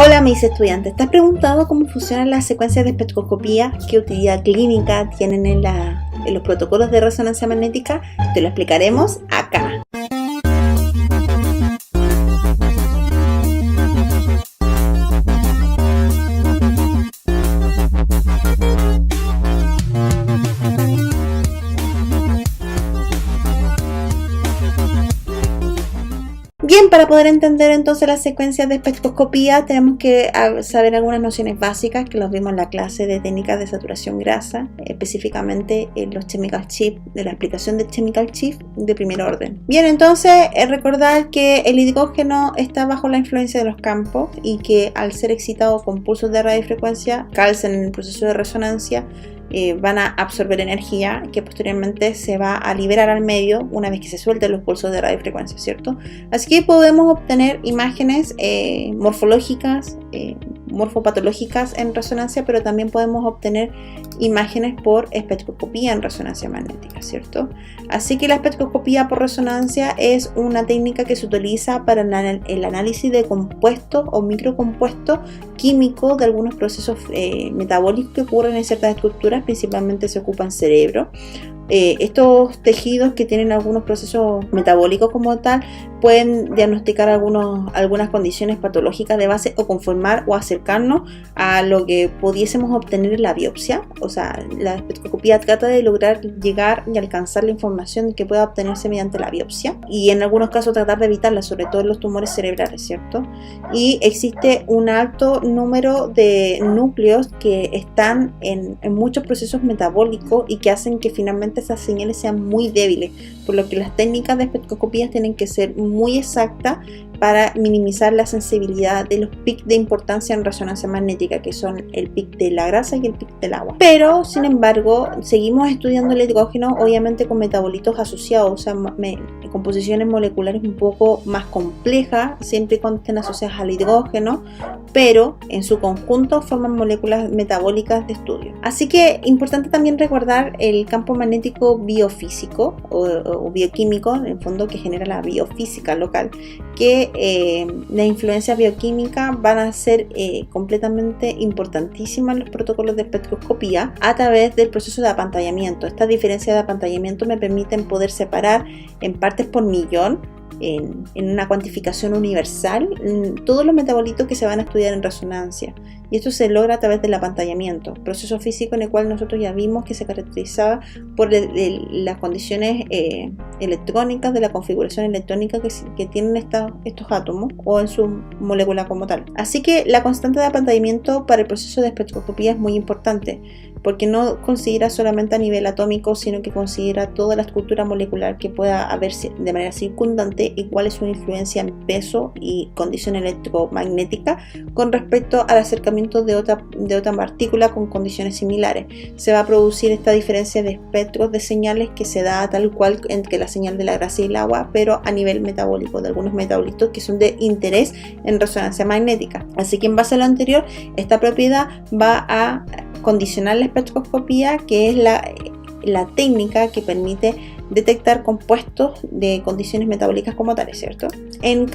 Hola mis estudiantes, ¿te has preguntado cómo funcionan las secuencias de espectroscopía? ¿Qué utilidad clínica tienen en los protocolos de resonancia magnética? Te lo explicaremos acá. Bien, para poder entender entonces las secuencias de espectroscopía tenemos que saber algunas nociones básicas que los vimos en la clase de técnicas de saturación grasa, específicamente en los chemical shift, de la explicación del chemical shift de primer orden. Bien, entonces recordar que el hidrógeno está bajo la influencia de los campos y que al ser excitado con pulsos de radiofrecuencia calzan en el proceso de resonancia. Van a absorber energía que posteriormente se va a liberar al medio una vez que se suelten los pulsos de radiofrecuencia, ¿cierto? Así que podemos obtener imágenes morfológicas, morfopatológicas en resonancia, pero también podemos obtener imágenes por espectroscopía en resonancia magnética, ¿cierto? Así que la espectroscopía por resonancia es una técnica que se utiliza para el análisis de compuestos o microcompuestos químicos de algunos procesos metabólicos que ocurren en ciertas estructuras, principalmente se ocupa en cerebro. Estos tejidos que tienen algunos procesos metabólicos como tal pueden diagnosticar algunas condiciones patológicas de base o conformar o acercarnos a lo que pudiésemos obtener en la biopsia. O sea, la espectroscopía trata de lograr llegar y alcanzar la información que pueda obtenerse mediante la biopsia y en algunos casos tratar de evitarla, sobre todo en los tumores cerebrales, ¿cierto? Y existe un alto número de núcleos que están en muchos procesos metabólicos y que hacen que finalmente esas señales sean muy débiles, por lo que las técnicas de espectroscopía tienen que ser muy exactas para minimizar la sensibilidad de los pics de importancia en resonancia magnética, que son el pic de la grasa y el pic del agua. Pero, sin embargo, seguimos estudiando el hidrógeno, obviamente con metabolitos asociados, o sea, composiciones moleculares un poco más complejas, siempre y cuando estén asociadas al hidrógeno, pero en su conjunto forman moléculas metabólicas de estudio. Así que importante también recordar el campo magnético biofísico o bioquímico, en el fondo, que genera la biofísica local, que las influencias bioquímicas van a ser completamente importantísimas en los protocolos de espectroscopía a través del proceso de apantallamiento. Estas diferencias de apantallamiento me permiten poder separar en partes por millón, en una cuantificación universal, todos los metabolitos que se van a estudiar en resonancia, y esto se logra a través del apantallamiento, proceso físico en el cual nosotros ya vimos que se caracterizaba por las condiciones electrónicas de la configuración electrónica que tienen estos átomos o en su molécula como tal. Así que la constante de apantallamiento para el proceso de espectroscopía es muy importante, porque no considera solamente a nivel atómico, sino que considera toda la estructura molecular que pueda haber de manera circundante y cuál es su influencia en peso y condición electromagnética con respecto al acercamiento de otra partícula con condiciones similares. Se va a producir esta diferencia de espectros de señales que se da tal cual entre la señal de la grasa y el agua, pero a nivel metabólico, de algunos metabolitos que son de interés en resonancia magnética. Así que en base a lo anterior, esta propiedad va a condicionar la espectroscopía, que es la técnica que permite detectar compuestos de condiciones metabólicas como tales, ¿cierto? En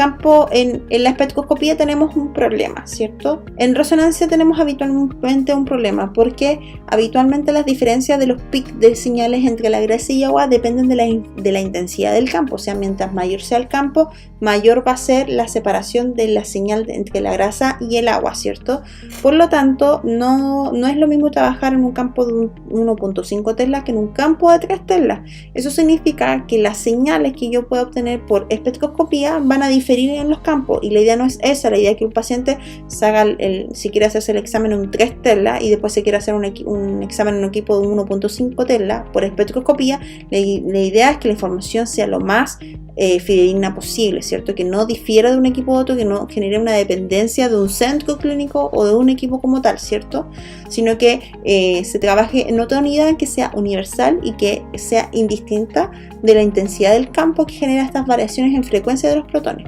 la espectroscopía tenemos un problema, ¿cierto? En resonancia tenemos habitualmente un problema, porque habitualmente las diferencias de los pics de señales entre la grasa y agua dependen de la intensidad del campo, o sea, mientras mayor sea el campo, mayor va a ser la separación de la señal entre la grasa y el agua, ¿cierto? Por lo tanto, no es lo mismo trabajar en un campo de 1.5 tesla que en un campo de 3 teslas. Eso significa que las señales que yo pueda obtener por espectroscopía van a diferir en los campos, y la idea no es esa. La idea es que un paciente se haga si quiere hacerse el examen en un 3 tesla y después se quiere hacer un examen en un equipo de 1.5 tesla por espectroscopía, la idea es que la información sea lo más fidedigna posible, ¿cierto? Que no difiera de un equipo a otro, que no genere una dependencia de un centro clínico o de un equipo como tal, ¿cierto? Sino que se trabaje en otra unidad que sea universal y que sea indistinta de la intensidad del campo que genera estas variaciones en frecuencia de los protones.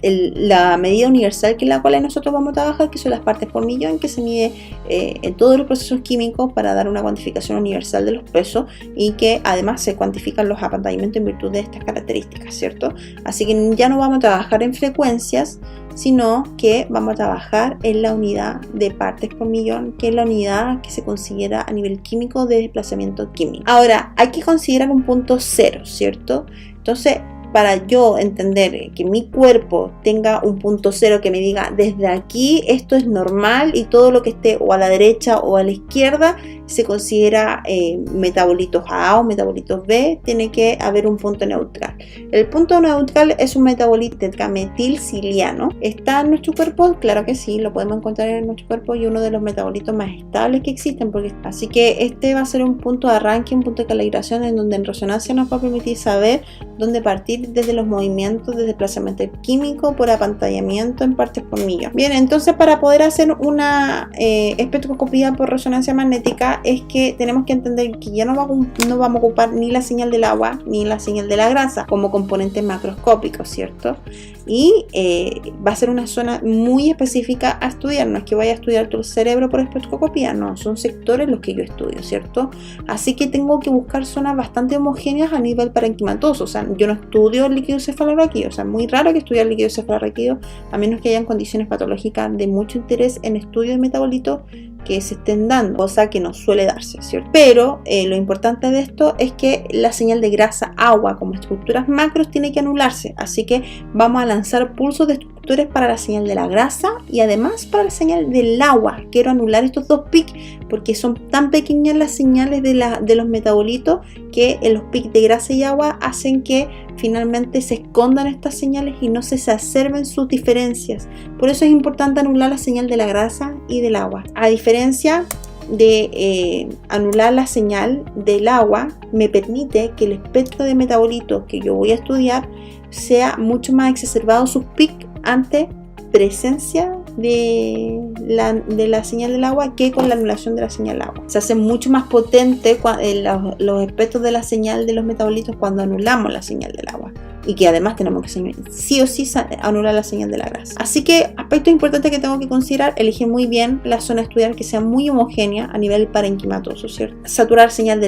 La medida universal que es la cual nosotros vamos a trabajar, que son las partes por millón, que se mide en todos los procesos químicos para dar una cuantificación universal de los pesos y que además se cuantifican los apantallamientos en virtud de estas características, ¿cierto? Así que ya no vamos a trabajar en frecuencias, sino que vamos a trabajar en la unidad de partes por millón, que es la unidad que se considera a nivel químico de desplazamiento químico. Ahora, hay que considerar un punto cero, ¿cierto? Entonces, para yo entender que mi cuerpo tenga un punto cero que me diga desde aquí esto es normal y todo lo que esté o a la derecha o a la izquierda se considera metabolitos A o metabolitos B, tiene que haber un punto neutral. El punto neutral es un metabolito tetrametilciliano. ¿Está en nuestro cuerpo? Claro que sí, lo podemos encontrar en nuestro cuerpo y uno de los metabolitos más estables que existen. Así que este va a ser un punto de arranque, un punto de calibración en donde en resonancia nos va a permitir saber dónde partir desde los movimientos de desplazamiento químico por apantallamiento en partes por millón. Bien, entonces para poder hacer una espectroscopía por resonancia magnética es que tenemos que entender que ya no vamos a ocupar ni la señal del agua ni la señal de la grasa como componentes macroscópicos, ¿cierto? Y va a ser una zona muy específica a estudiar. No es que vaya a estudiar todo el cerebro por espectroscopía, no, son sectores los que yo estudio, ¿cierto? Así que tengo que buscar zonas bastante homogéneas a nivel parenquimatoso. O sea, yo no estudio el líquido cefalorraquídeo, o sea, muy raro que estudie el líquido cefalorraquídeo a menos que hayan condiciones patológicas de mucho interés en estudio de metabolitos que se estén dando, cosa que no suele darse, ¿cierto? Pero lo importante de esto es que la señal de grasa, agua como estructuras macros tiene que anularse, así que vamos a lanzar pulsos de estructuras para la señal de la grasa y además para la señal del agua. Quiero anular estos dos pics porque son tan pequeñas las señales de los metabolitos que los pics de grasa y agua hacen que finalmente se escondan estas señales y no se exacerben sus diferencias. Por eso es importante anular la señal de la grasa y del agua. A diferencia de anular la señal del agua, me permite que el espectro de metabolitos que yo voy a estudiar sea mucho más exacerbado sus pics ante presencia de la señal del agua que con la anulación de la señal del agua. Se hace mucho más potente los espectros de la señal de los metabolitos cuando anulamos la señal del agua. Y que además tenemos que sí o sí anular la señal de la grasa. Así que aspectos importantes que tengo que considerar: elegir muy bien la zona a estudiar que sea muy homogénea a nivel parenquimatoso, ¿cierto? Saturar señal de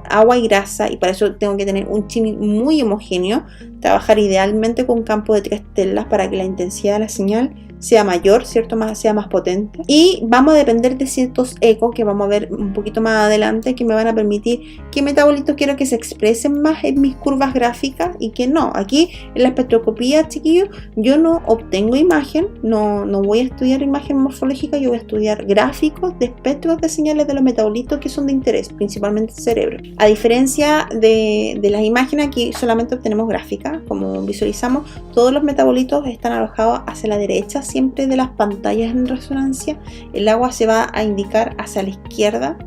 agua y grasa, y para eso tengo que tener un chimi muy homogéneo. Trabajar idealmente con campo de 3 telas para que la intensidad de la señal sea mayor, ¿cierto? Sea más potente. Y vamos a depender de ciertos ecos que vamos a ver un poquito más adelante, que me van a permitir qué metabolitos quiero que se expresen más en mis curvas gráficas y que no. Aquí en la espectroscopía, chiquillos, yo no obtengo imagen, no voy a estudiar imagen morfológica, yo voy a estudiar gráficos de espectros de señales de los metabolitos que son de interés, principalmente el cerebro. A diferencia de las imágenes, aquí solamente obtenemos gráficas. Como visualizamos, todos los metabolitos están alojados hacia la derecha siempre de las pantallas en resonancia. El agua se va a indicar hacia la izquierda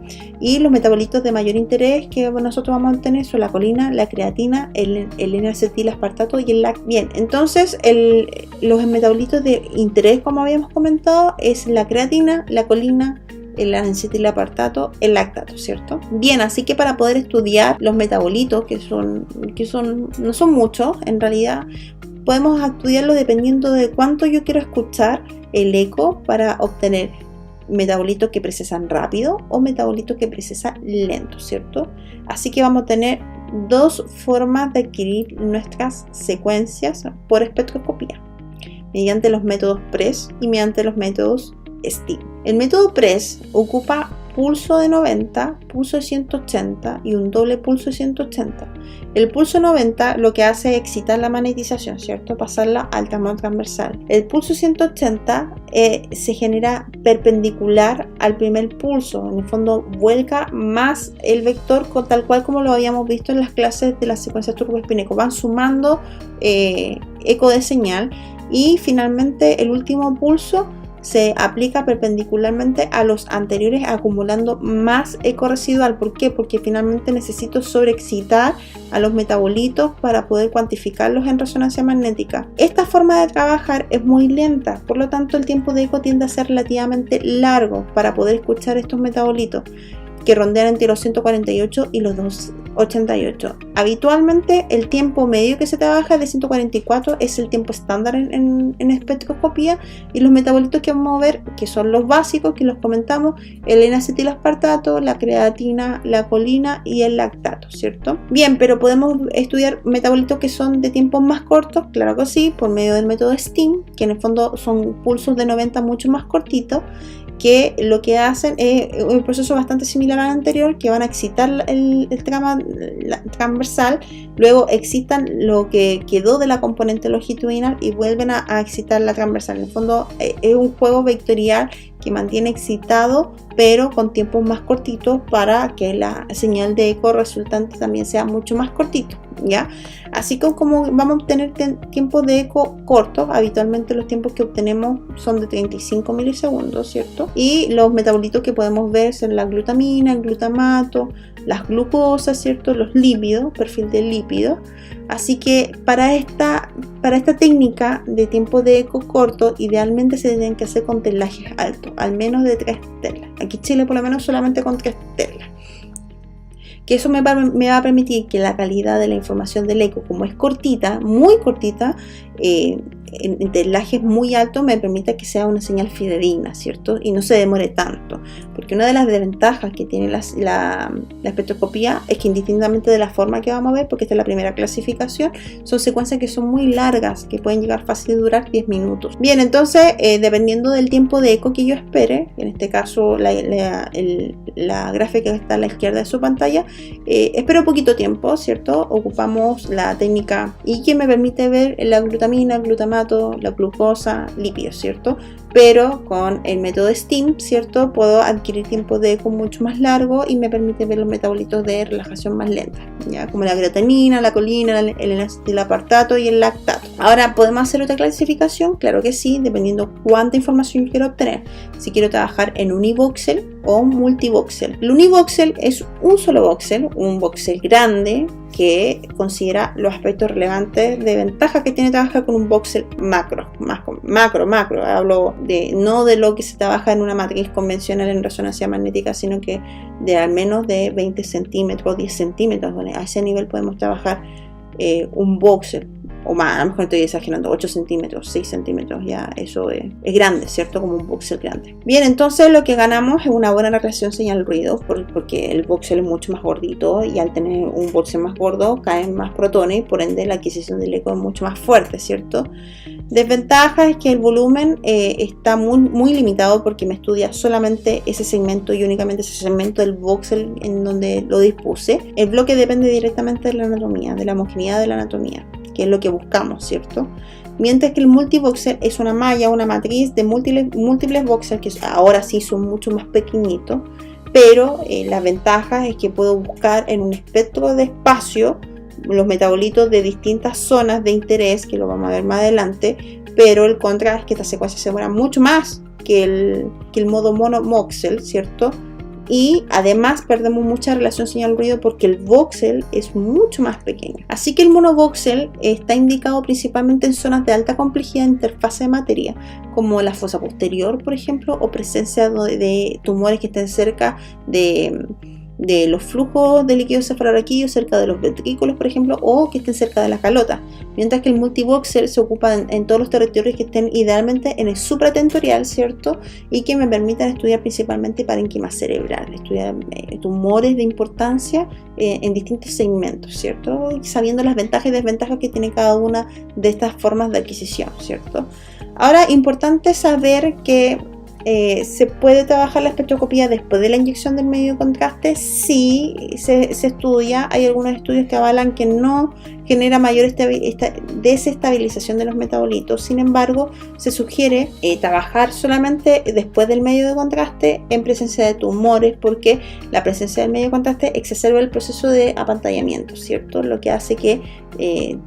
y los metabolitos de mayor interés que nosotros vamos a obtener son la colina, la creatina, el N-acetil-aspartato y el lactato. Bien, entonces los metabolitos de interés, como habíamos comentado, es la creatina, la colina, el N-acetil-aspartato, el lactato, ¿cierto? Bien, así que para poder estudiar los metabolitos, que no son muchos en realidad, podemos estudiarlo dependiendo de cuánto yo quiero escuchar el eco para obtener metabolitos que procesan rápido o metabolitos que procesan lento, ¿cierto? Así que vamos a tener dos formas de adquirir nuestras secuencias por espectroscopía: mediante los métodos PRES y mediante los métodos STIM. El método PRES ocupa pulso de 90, pulso de 180 y un doble pulso de 180. El pulso 90 lo que hace es excitar la magnetización, ¿cierto? Pasarla al tramo transversal. El pulso 180 se genera perpendicular al primer pulso. En el fondo vuelca más el vector tal cual como lo habíamos visto en las clases de las secuencias turboespíneco. Van sumando eco de señal y finalmente el último pulso se aplica perpendicularmente a los anteriores, acumulando más eco residual. ¿Por qué? Porque finalmente necesito sobreexcitar a los metabolitos para poder cuantificarlos en resonancia magnética. Esta forma de trabajar es muy lenta, por lo tanto el tiempo de eco tiende a ser relativamente largo para poder escuchar estos metabolitos, que rondean entre los 148 y los 88. Habitualmente el tiempo medio que se trabaja de 144 es el tiempo estándar en espectroscopía, y los metabolitos que vamos a ver, que son los básicos que los comentamos, el N-acetilaspartato, la creatina, la colina y el lactato, ¿cierto? Bien, pero podemos estudiar metabolitos que son de tiempos más cortos, claro que sí, por medio del método STEAM, que en el fondo son pulsos de 90 mucho más cortitos, que lo que hacen es un proceso bastante similar al anterior, que van a excitar el trama transversal, luego excitan lo que quedó de la componente longitudinal y vuelven a excitar la transversal. En el fondo es un juego vectorial que mantiene excitado, pero con tiempos más cortitos, para que la señal de eco resultante también sea mucho más cortito, ¿ya? Así que como vamos a obtener tiempos de eco cortos, habitualmente los tiempos que obtenemos son de 35 milisegundos, ¿cierto? Y los metabolitos que podemos ver son la glutamina, el glutamato, las glucosas, ¿cierto? Los lípidos, perfil de lípidos. Así que para esta técnica de tiempo de eco corto, idealmente se tienen que hacer con telajes altos, al menos de 3 telas. Aquí en Chile por lo menos solamente con 3 telas. Que eso me va a permitir que la calidad de la información del eco, como es cortita, muy cortita, en telajes muy altos, me permita que sea una señal fidedigna, ¿cierto? Y no se demore tanto, porque una de las desventajas que tiene la espectroscopía es que, indistintamente de la forma que vamos a ver, porque esta es la primera clasificación, son secuencias que son muy largas, que pueden llegar fácil a durar 10 minutos. Bien, entonces, dependiendo del tiempo de eco que yo espere, en este caso la gráfica que está a la izquierda de su pantalla, espero poquito tiempo, ¿cierto? Ocupamos la técnica y que me permite ver la glutamina, el glutamato, la glucosa, lípidos, ¿cierto? Pero con el método STEAM, ¿cierto? Puedo adquirir tiempo de eco mucho más largo y me permite ver los metabolitos de relajación más lenta, ¿ya? Como la creatinina, la colina, el N-acetilaspartato y el lactato. Ahora, ¿podemos hacer otra clasificación? Claro que sí, dependiendo cuánta información quiero obtener. Si quiero trabajar en univoxel o multivoxel. El univoxel es un solo voxel, un voxel grande, que considera los aspectos relevantes de ventaja que tiene trabajar con un voxel macro, hablo no de lo que se trabaja en una matriz convencional en resonancia magnética, sino que de al menos de 20 centímetros, 10 centímetros, a ese nivel podemos trabajar un voxel, o más, a lo mejor estoy exagerando, 8 centímetros, 6 centímetros, ya eso es grande, ¿cierto? Como un voxel grande. Bien, entonces lo que ganamos es una buena relación señal-ruido, porque el voxel es mucho más gordito, y al tener un voxel más gordo caen más protones, y por ende la adquisición del eco es mucho más fuerte, ¿cierto? Desventaja es que el volumen está muy limitado, porque me estudia solamente ese segmento y únicamente ese segmento del voxel en donde lo dispuse. El bloque depende directamente de la anatomía, de la homogeneidad de la anatomía, que es lo que buscamos, ¿cierto? Mientras que el multivoxel es una malla, una matriz de múltiples voxels, que ahora sí son mucho más pequeñitos, pero la ventaja es que puedo buscar en un espectro de espacio los metabolitos de distintas zonas de interés, que lo vamos a ver más adelante, pero el contra es que esta secuencia se demora mucho más que el modo monovoxel, ¿cierto? Y además perdemos mucha relación señal-ruido porque el voxel es mucho más pequeño. Así que el monovoxel está indicado principalmente en zonas de alta complejidad de interfase de materia, como la fosa posterior, por ejemplo, o presencia de tumores que estén cerca de los flujos de líquido cefalorraquídeo, cerca de los ventrículos, por ejemplo, o que estén cerca de la calota. Mientras que el multivoxel se ocupa en todos los territorios que estén idealmente en el supratentorial, ¿cierto? Y que me permitan estudiar principalmente parénquima cerebral, estudiar tumores de importancia en distintos segmentos, ¿cierto? Y sabiendo las ventajas y desventajas que tiene cada una de estas formas de adquisición, ¿cierto? Ahora, importante saber que ¿se puede trabajar la espectroscopía después de la inyección del medio de contraste? Sí, se estudia. Hay algunos estudios que avalan que no genera mayor desestabilización de los metabolitos. Sin embargo, se sugiere trabajar solamente después del medio de contraste en presencia de tumores, porque la presencia del medio de contraste exacerba el proceso de apantallamiento, ¿cierto? Lo que hace que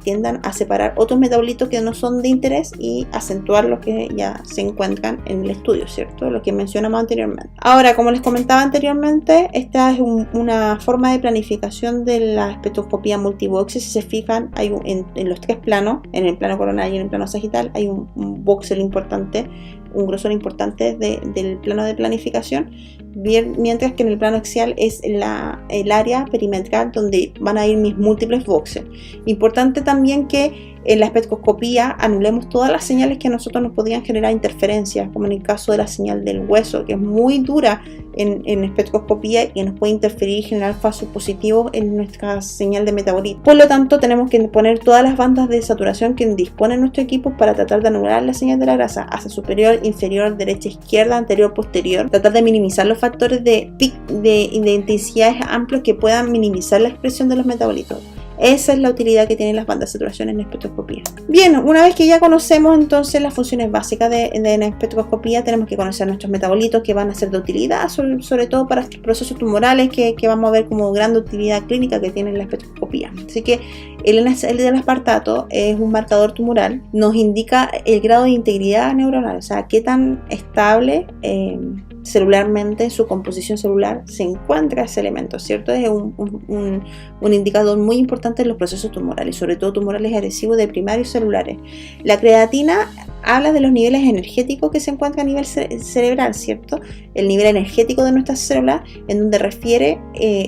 tiendan a separar otros metabolitos que no son de interés y acentuar los que ya se encuentran en el estudio, ¿cierto? Lo que mencionamos anteriormente. Ahora, como les comentaba anteriormente, esta es una forma de planificación de la espectroscopía multivoxel. Si se fijan, hay en los 3 planos, en el plano coronal y en el plano sagital, hay un voxel importante un grosor importante del plano de planificación, mientras que en el plano axial es el área perimetral donde van a ir mis múltiples voxels. Importante también que en la espectroscopía anulemos todas las señales que a nosotros nos podrían generar interferencias, como en el caso de la señal del hueso, que es muy dura en espectroscopía y nos puede interferir y generar falsos positivos en nuestra señal de metabolismo. Por lo tanto, tenemos que poner todas las bandas de saturación que dispone nuestro equipo para tratar de anular la señal de la grasa, hacia superior, inferior, derecha, izquierda, anterior, posterior, tratar de minimizar los factores de intensidades amplios que puedan minimizar la expresión de los metabolitos. Esa es la utilidad que tienen las bandas de saturación en espectroscopía. Bien, una vez que ya conocemos entonces las funciones básicas de la espectroscopía, tenemos que conocer nuestros metabolitos que van a ser de utilidad, sobre todo para estos procesos tumorales que vamos a ver como gran utilidad clínica que tiene la espectroscopía. Así que el aspartato es un marcador tumoral, nos indica el grado de integridad neuronal, o sea, qué tan estable celularmente, en su composición celular, se encuentra ese elemento, ¿cierto? Es un indicador muy importante en los procesos tumorales, sobre todo tumorales agresivos de primarios celulares. La creatina habla de los niveles energéticos que se encuentran a nivel cerebral, ¿cierto? El nivel energético de nuestras células, en donde refiere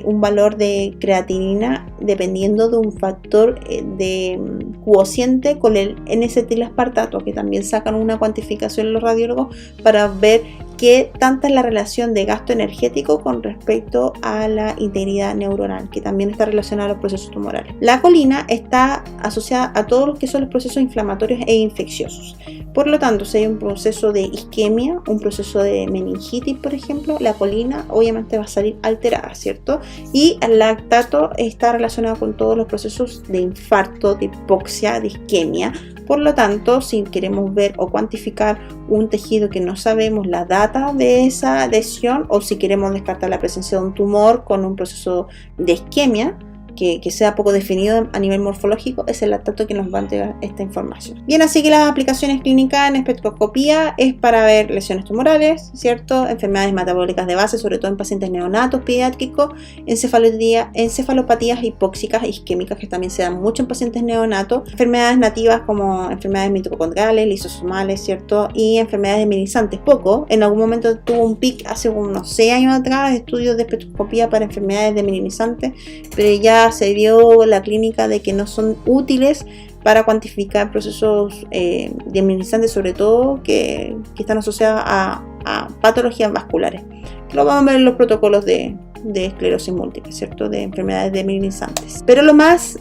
un valor de creatinina dependiendo de un factor de cuociente con el N-acetil-aspartato, que también sacan una cuantificación los radiólogos para ver qué tanta es la relación de gasto energético con respecto a la integridad neuronal, que también está relacionada a los procesos tumorales. La colina está asociada a todos los que son los procesos inflamatorios e infecciosos. Por lo tanto, si hay un proceso de isquemia, un proceso de meningitis, por ejemplo, la colina obviamente va a salir alterada, ¿cierto? Y el lactato está relacionado con todos los procesos de infarto, de hipoxia, de isquemia. Por lo tanto, si queremos ver o cuantificar un tejido que no sabemos la data de esa lesión, o si queremos descartar la presencia de un tumor con un proceso de isquemia que sea poco definido a nivel morfológico, es el lactato que nos va a entregar esta información. Bien, así que las aplicaciones clínicas en espectroscopía es para ver lesiones tumorales, ¿cierto? Enfermedades metabólicas de base, sobre todo en pacientes neonatos pediátricos, encefalopatías hipóxicas e isquémicas, que también se dan mucho en pacientes neonatos, enfermedades nativas como enfermedades mitocondriales, lisosomales, ¿cierto? Y enfermedades demelinizantes, poco. En algún momento tuvo un pic hace unos 6 años atrás, estudios de espectroscopía para enfermedades demelinizantes, pero ya se vio la clínica de que no son útiles para cuantificar procesos demelinizantes, sobre todo que están asociados a patologías vasculares. Lo vamos a ver en los protocolos de esclerosis múltiple, ¿cierto? De enfermedades demelinizantes. Pero lo más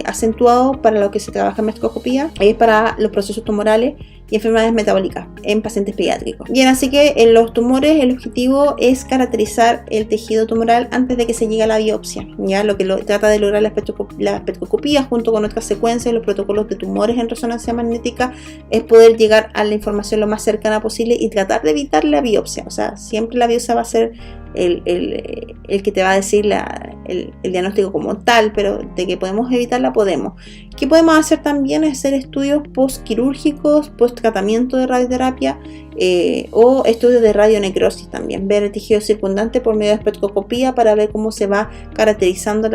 acentuado para lo que se trabaja en espectroscopía es para los procesos tumorales y enfermedades metabólicas en pacientes pediátricos. Bien, así que en los tumores el objetivo es caracterizar el tejido tumoral antes de que se llegue a la biopsia. Ya lo que trata de lograr la espectroscopía junto con otras secuencias, los protocolos de tumores en resonancia magnética, es poder llegar a la información lo más cercana posible y tratar de evitar la biopsia. O sea, siempre la biopsia va a ser el que te va a decir el diagnóstico como tal, pero de que podemos evitarla, podemos. ¿Qué podemos hacer también? Es hacer estudios postquirúrgicos, post-tratamiento de radioterapia o estudios de radionecrosis también. Ver el tejido circundante por medio de espectroscopía para ver cómo se va caracterizando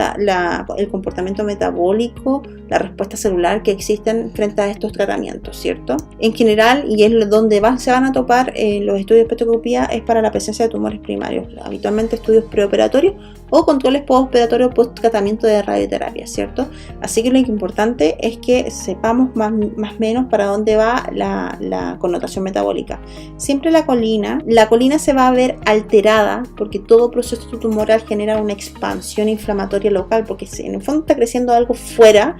el comportamiento metabólico, la respuesta celular que existen frente a estos tratamientos, ¿cierto? En general, y es donde se van a topar los estudios de espectroscopía, es para la presencia de tumores primarios, habitualmente estudios preoperatorios o controles postoperatorios post-tratamiento de radioterapia, ¿cierto? Así que lo importante es que sepamos más o menos para dónde va la connotación metabólica. Siempre la colina se va a ver alterada porque todo proceso tumoral genera una expansión inflamatoria local, porque en el fondo está creciendo algo fuera,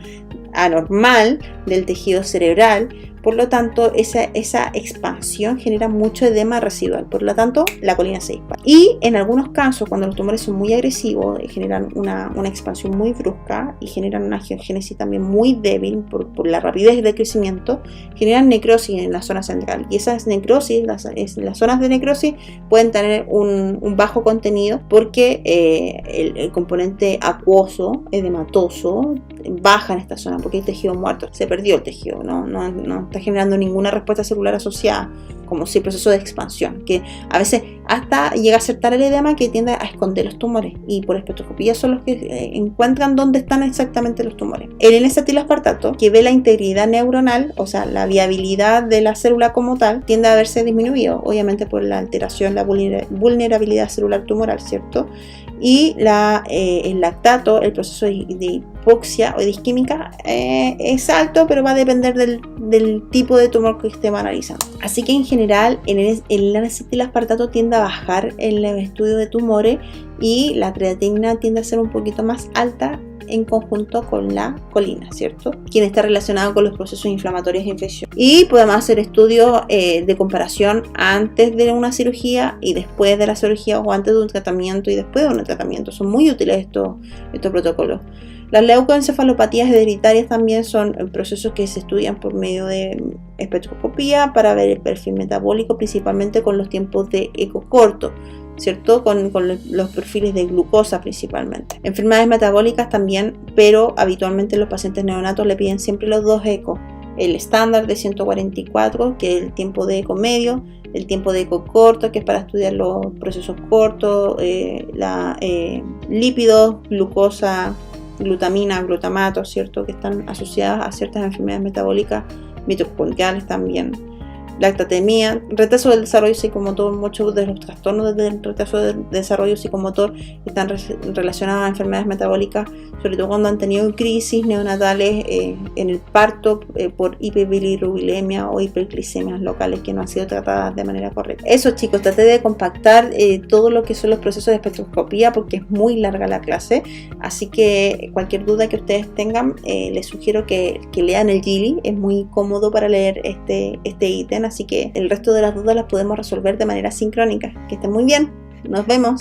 anormal, del tejido cerebral. Por lo tanto, esa expansión genera mucho edema residual. Por lo tanto, la colina se dispara. Y en algunos casos, cuando los tumores son muy agresivos, generan una expansión muy brusca y generan una angiogénesis también muy débil por la rapidez del crecimiento, generan necrosis en la zona central. Y esas necrosis, las zonas de necrosis, pueden tener un bajo contenido porque el componente acuoso, edematoso, baja en esta zona porque hay tejido muerto. Se perdió el tejido, no está generando ninguna respuesta celular asociada como si el proceso de expansión, que a veces hasta llega a ser tal el edema que tiende a esconder los tumores, y por espectroscopía son los que encuentran dónde están exactamente los tumores. El N-acetilospartato, que ve la integridad neuronal, o sea, la viabilidad de la célula como tal, tiende a verse disminuido, obviamente por la alteración, la vulnerabilidad celular tumoral, ¿cierto? Y el lactato, el proceso de hipoxia o de isquímica es alto, pero va a depender del tipo de tumor que estemos analizando. Así que en general el N-acetilospartato tiende a bajar en el estudio de tumores, y la creatinina tiende a ser un poquito más alta en conjunto con la colina, ¿cierto? Quien está relacionado con los procesos inflamatorios e infección. Y podemos hacer estudios de comparación antes de una cirugía y después de la cirugía, o antes de un tratamiento y después de un tratamiento. Son muy útiles estos protocolos. Las leucoencefalopatías hereditarias también son procesos que se estudian por medio de espectroscopía para ver el perfil metabólico, principalmente con los tiempos de eco corto, ¿cierto? Con los perfiles de glucosa principalmente. Enfermedades metabólicas también, pero habitualmente los pacientes neonatos le piden siempre los 2 ecos. El estándar de 144, que es el tiempo de eco medio, el tiempo de eco corto, que es para estudiar los procesos cortos, lípidos, glucosa, glutamina, glutamato, ¿cierto? Que están asociadas a ciertas enfermedades metabólicas mitocondriales también. Lactatemia, retraso del desarrollo psicomotor. Muchos de los trastornos del retraso del desarrollo psicomotor están relacionados a enfermedades metabólicas, sobre todo cuando han tenido crisis neonatales en el parto por hiperbilirrubilemia o hiperglicemias locales que no han sido tratadas de manera correcta. Eso, chicos, traté de compactar todo lo que son los procesos de espectroscopía porque es muy larga la clase, así que cualquier duda que ustedes tengan, les sugiero que lean el Gili. Es muy cómodo para leer este ítem, así que el resto de las dudas las podemos resolver de manera sincrónica. Que estén muy bien, nos vemos.